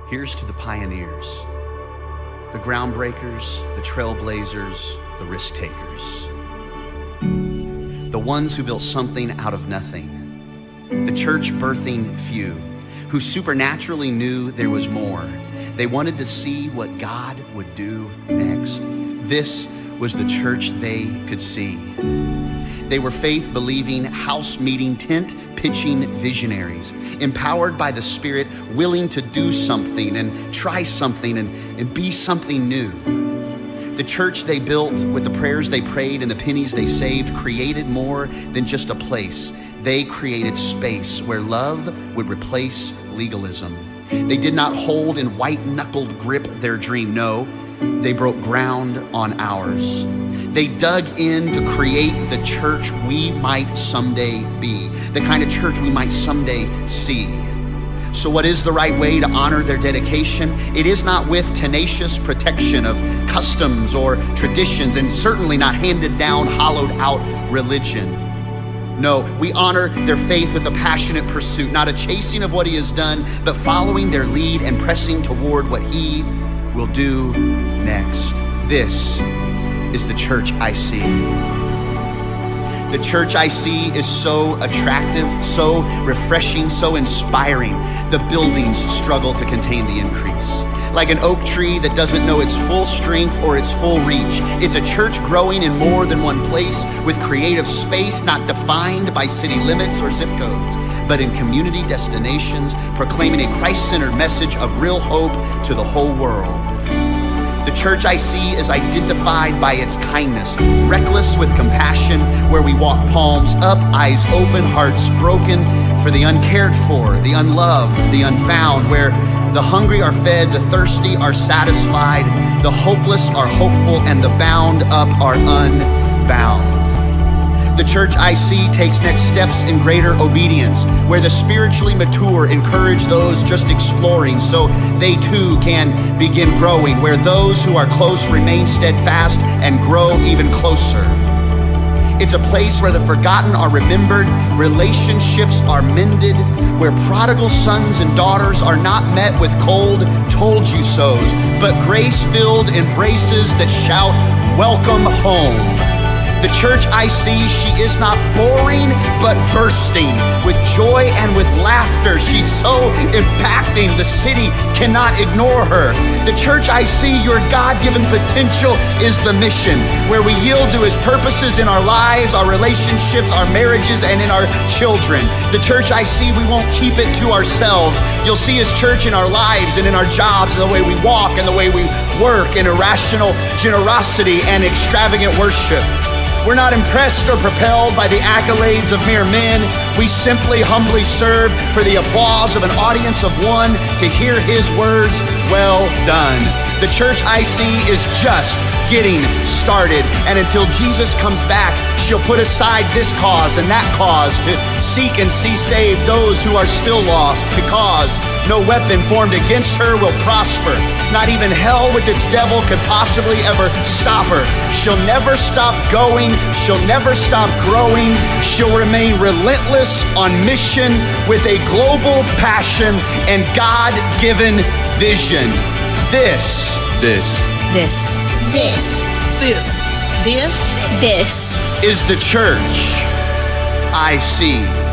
Here's to the pioneers, the groundbreakers, the trailblazers, the risk takers, the ones who built something out of nothing, the church birthing few who supernaturally knew there was more. They wanted to see what God would do next. This was the church they could see. They were faith-believing, house-meeting, tent-pitching visionaries, empowered by the Spirit, willing to do something and try something and be something new. The church they built with the prayers they prayed and the pennies they saved created more than just a place. They created space where love would replace legalism. They did not hold in white-knuckled grip their dream. No, they broke ground on ours. They dug in to create the church we might someday be, the kind of church we might someday see. So what is the right way to honor their dedication? It is not with tenacious protection of customs or traditions, and certainly not handed down, hollowed out religion. No, we honor their faith with a passionate pursuit, not a chasing of what he has done, but following their lead and pressing toward what he will do next. This is the church I see. The church I see is so attractive, so refreshing, so inspiring. The buildings struggle to contain the increase. Like an oak tree that doesn't know its full strength or its full reach. It's a church growing in more than one place with creative space not defined by city limits or zip codes, but in community destinations, proclaiming a Christ-centered message of real hope to the whole world. The church I see is identified by its kindness, reckless with compassion, where we walk palms up, eyes open, hearts broken for the uncared for, the unloved, the unfound, where the hungry are fed, the thirsty are satisfied, the hopeless are hopeful, and the bound up are unbound. The church I see takes next steps in greater obedience, where the spiritually mature encourage those just exploring so they too can begin growing, where those who are close remain steadfast and grow even closer. It's a place where the forgotten are remembered, relationships are mended, where prodigal sons and daughters are not met with cold told you so's, but grace-filled embraces that shout, "Welcome home." The church I see, she is not boring, but bursting with joy and with laughter. She's so impacting, the city cannot ignore her. The church I see, your God-given potential is the mission, where we yield to his purposes in our lives, our relationships, our marriages, and in our children. The church I see, we won't keep it to ourselves. You'll see his church in our lives and in our jobs, and the way we walk and the way we work, in irrational generosity and extravagant worship. We're not impressed or propelled by the accolades of mere men. We simply humbly serve for the applause of an audience of one to hear his words, "Well done." The church I see is just getting started. And until Jesus comes back, she'll put aside this cause and that cause to seek and see saved those who are still lost, because no weapon formed against her will prosper. Not even hell with its devil could possibly ever stop her. She'll never stop going. She'll never stop growing. She'll remain relentless on mission with a global passion and God-given vision. This is the church I see.